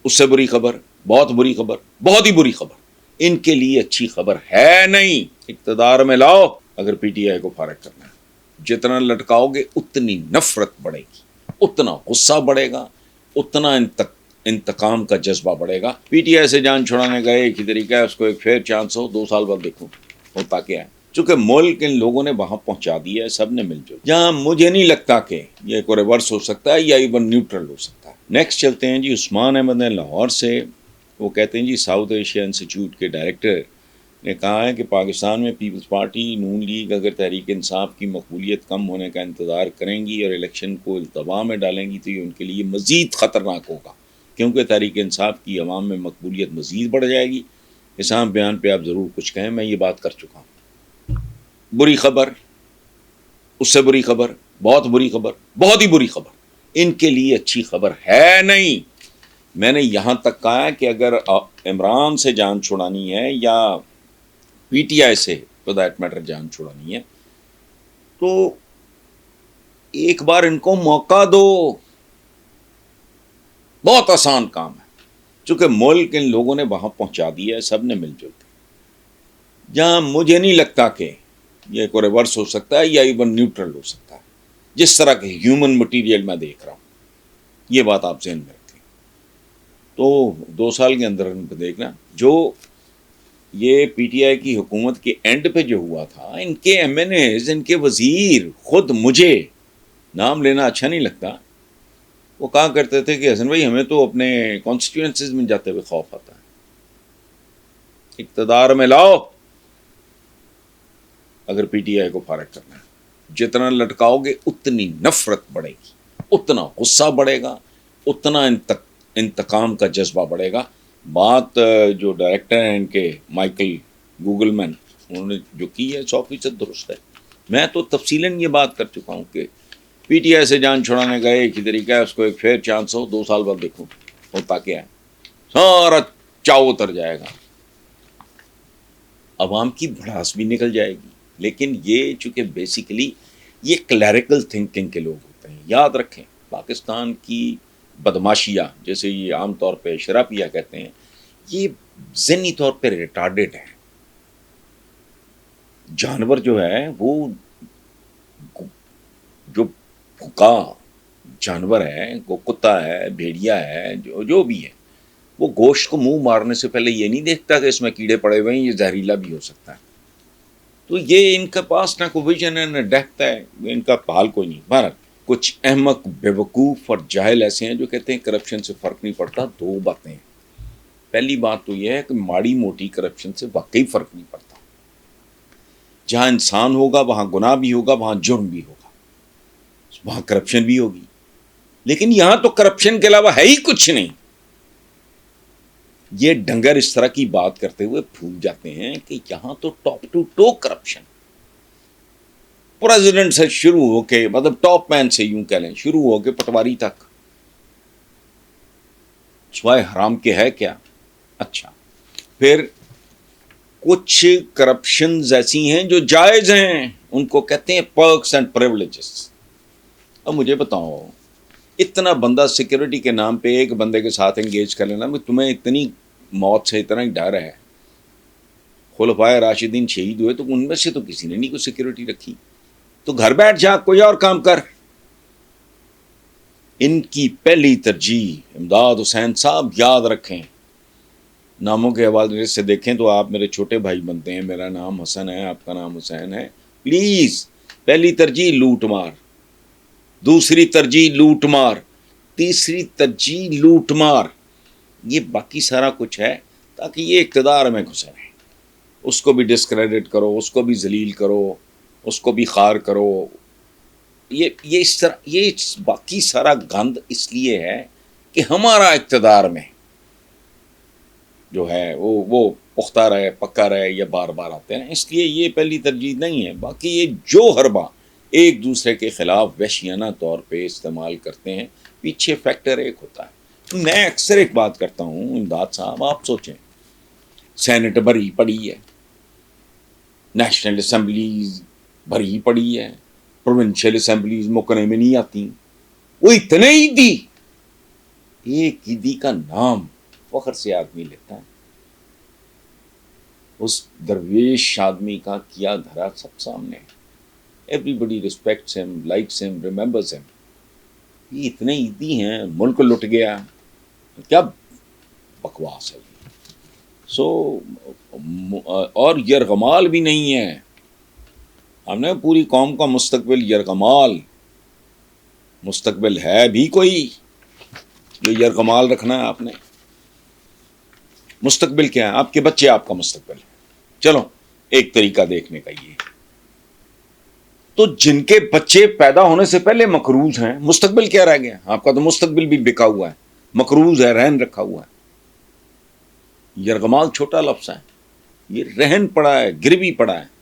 اس سے بری خبر، بہت بری خبر، بہت ہی بری خبر، ان کے لیے اچھی خبر ہے نہیں۔ اقتدار میں لاؤ اگر پی ٹی آئی کو فارغ کرنا ہے، جتنا لٹکاؤ گے اتنی نفرت بڑھے گی، اتنا غصہ بڑھے گا، اتنا انتقام کا جذبہ بڑھے گا۔ پی ٹی آئی سے جان چھڑانے کا ایک ہی طریقہ ہے، اس کو ایک فیئر چانس ہو، 2 سال بعد دیکھو ہوتا کیا ہے۔ چونکہ ملک ان لوگوں نے وہاں پہنچا دیا ہے، سب نے مل جل، جہاں مجھے نہیں لگتا کہ یہ کوئی ریورس ہو سکتا ہے یا ایون نیوٹرل ہو سکتا ہے۔ نیکسٹ چلتے ہیں جی عثمان احمد ہیں لاہور سے۔ وہ کہتے ہیں جی ساؤتھ ایشیا انسٹیٹیوٹ کے ڈائریکٹر نے کہا ہے کہ پاکستان میں پیپلز پارٹی نون لیگ اگر تحریک انصاف کی مقبولیت کم ہونے کا انتظار کریں گی اور الیکشن کو التوا میں ڈالیں گی تو یہ ان کے لیے مزید خطرناک ہوگا، کیونکہ تحریک انصاف کی عوام میں مقبولیت مزید بڑھ جائے گی۔ اس عام بیان پہ آپ ضرور کچھ کہیں، میں یہ بات کر چکا ہوں۔ بری خبر، اس سے بری خبر، بہت بری خبر، بہت ہی بری خبر، ان کے لیے اچھی خبر ہے نہیں۔ میں نے یہاں تک کہا کہ اگر عمران سے جان چھڑانی ہے یا پی ٹی آئی سے for that matter جان چھڑانی ہے تو ایک بار ان کو موقع دو، بہت آسان کام ہے۔ چونکہ ملک ان لوگوں نے وہاں پہنچا دیا ہے، سب نے مل جل کے، جہاں مجھے نہیں لگتا کہ یہ کوئی ریورس ہو سکتا ہے یا ایون نیوٹرل ہو سکتا ہے، جس طرح کے ہیومن مٹیریل میں دیکھ رہا ہوں۔ یہ بات آپ ذہن میں رکھیں۔ تو 2 سال کے اندر ان کو دیکھنا، جو یہ پی ٹی آئی کی حکومت کے اینڈ پہ جو ہوا تھا، ان کے ایم این ایز، ان کے وزیر، خود مجھے نام لینا اچھا نہیں لگتا، وہ کہا کرتے تھے کہ حسن بھائی ہمیں تو اپنے کانسٹیٹوئنسیز میں جاتے ہوئے خوف آتا ہے۔ اقتدار میں لاؤ اگر پی ٹی آئی کو فارغ کرنا ہے، جتنا لٹکاؤ گے اتنی نفرت بڑھے گی، اتنا غصہ بڑھے گا، اتنا انتقام کا جذبہ بڑھے گا۔ بات جو ڈائریکٹر ہیں ان کے مائیکل گوگل مین، انہوں نے جو کی ہے 100% درست ہے۔ میں تو تفصیلاً یہ بات کر چکا ہوں کہ پی ٹی آئی سے جان چھڑانے کا ایک ہی طریقہ ہے، اس کو ایک فیئر چانس ہو، 2 سال بعد دیکھو ہوتا کیا ہے۔ سارا چاو اتر جائے گا، عوام کی بھڑاس بھی نکل جائے گی۔ لیکن یہ چونکہ بیسیکلی یہ کلیریکل تھنکنگ کے لوگ ہوتے ہیں، یاد رکھیں پاکستان کی بدماشیاں، جیسے یہ عام طور پہ شرابیہ کہتے ہیں، یہ ذہنی طور پہ ریٹارڈڈ ہے۔ جانور جو ہے وہ جو بھوکا جانور ہے، وہ کتا ہے، بھیڑیا ہے، جو بھی ہے، وہ گوشت کو منہ مارنے سے پہلے یہ نہیں دیکھتا کہ اس میں کیڑے پڑے ہوئے ہیں، یہ زہریلا بھی ہو سکتا ہے۔ تو یہ ان کے پاس نہ کوئی ویژن ہے نہ ڈیپتھ ہے، ان کا حال کوئی نہیں۔ بہرحال کچھ احمق، بیوقوف اور جاہل ایسے ہیں جو کہتے ہیں کرپشن سے فرق نہیں پڑتا۔ 2 باتیں ہیں۔ پہلی بات تو یہ ہے کہ ماڑی موٹی کرپشن سے واقعی فرق نہیں پڑتا۔ جہاں انسان ہوگا وہاں گناہ بھی ہوگا، وہاں جرم بھی ہوگا، وہاں کرپشن بھی ہوگی۔ لیکن یہاں تو کرپشن کے علاوہ ہے ہی کچھ نہیں۔ یہ ڈنگر اس طرح کی بات کرتے ہوئے بھول جاتے ہیں کہ یہاں تو top to to corruption, president سے شروع ہو کے، مطلب ٹاپ مین سے یوں کہہ لیں، شروع ہو کے پٹواری تک، سوائے حرام کے ہے کیا؟ اچھا، پھر کچھ کرپشنز ایسی ہیں جو جائز ہیں، ان کو کہتے ہیں پرکس اینڈ پریولیجز۔ اب مجھے بتاؤ، اتنا بندہ سیکیورٹی کے نام پہ ایک بندے کے ساتھ انگیج کر لینا، تمہیں اتنی موت سے اتنا ہی ڈر ہے۔ خلفائے راشدین شہید ہوئے تو ان میں سے تو کسی نے نہیں کوئی سیکیورٹی رکھی، تو گھر بیٹھ جا، کوئی اور کام کر۔ ان کی پہلی ترجیح امداد حسین صاحب، یاد رکھیں، ناموں کے حوالے سے دیکھیں تو آپ میرے چھوٹے بھائی بنتے ہیں، میرا نام حسن ہے، آپ کا نام حسین ہے، پلیز پہلی ترجیح لوٹ مار، دوسری ترجیح لوٹ مار، تیسری ترجیح لوٹ مار، یہ باقی سارا کچھ ہے تاکہ یہ اقتدار میں گھسے رہیں۔ اس کو بھی ڈسکریڈٹ کرو، اس کو بھی ذلیل کرو، اس کو بھی خار کرو، یہ اس طرح، یہ باقی سارا گند اس لیے ہے کہ ہمارا اقتدار میں جو ہے وہ پختہ رہے، پکا رہے، یا بار بار آتے ہیں، اس لیے یہ پہلی ترجیح نہیں ہے۔ باقی یہ جو حربہ ایک دوسرے کے خلاف وحشیانہ طور پہ استعمال کرتے ہیں، پیچھے فیکٹر ایک ہوتا ہے۔ میں اکثر ایک بات کرتا ہوں، امداد صاحب آپ سوچیں، سینٹ بھری پڑی ہے، نیشنل اسمبلیز بھری پڑی ہے، پروونشل اسمبلیز مکرے میں نہیں آتی، وہ اتنے ہی دی، ایک عیدی کا نام فخر سے آدمی لیتا ہے. اس درویش آدمی کا کیا دھرا سب سامنے ہے. Everybody respects him, likes him, remembers him. یہ اتنے عیدی ہیں, ملک لٹ گیا, کیا بکواس ہے. سو اور یرغمال بھی نہیں ہے. ہم نے پوری قوم کا مستقبل یرغمال, مستقبل ہے بھی کوئی جو یرغمال رکھنا ہے آپ نے؟ مستقبل کیا ہے؟ آپ کے بچے آپ کا مستقبل ہے. چلو ایک طریقہ دیکھنے کا یہ, تو جن کے بچے پیدا ہونے سے پہلے مقروض ہیں, مستقبل کیا رہ گیا؟ آپ کا تو مستقبل بھی بکا ہوا ہے, مقروض ہے, رہن رکھا ہوا ہے. یرغمال چھوٹا لفظ ہے, یہ رہن پڑا ہے, گروی پڑا ہے.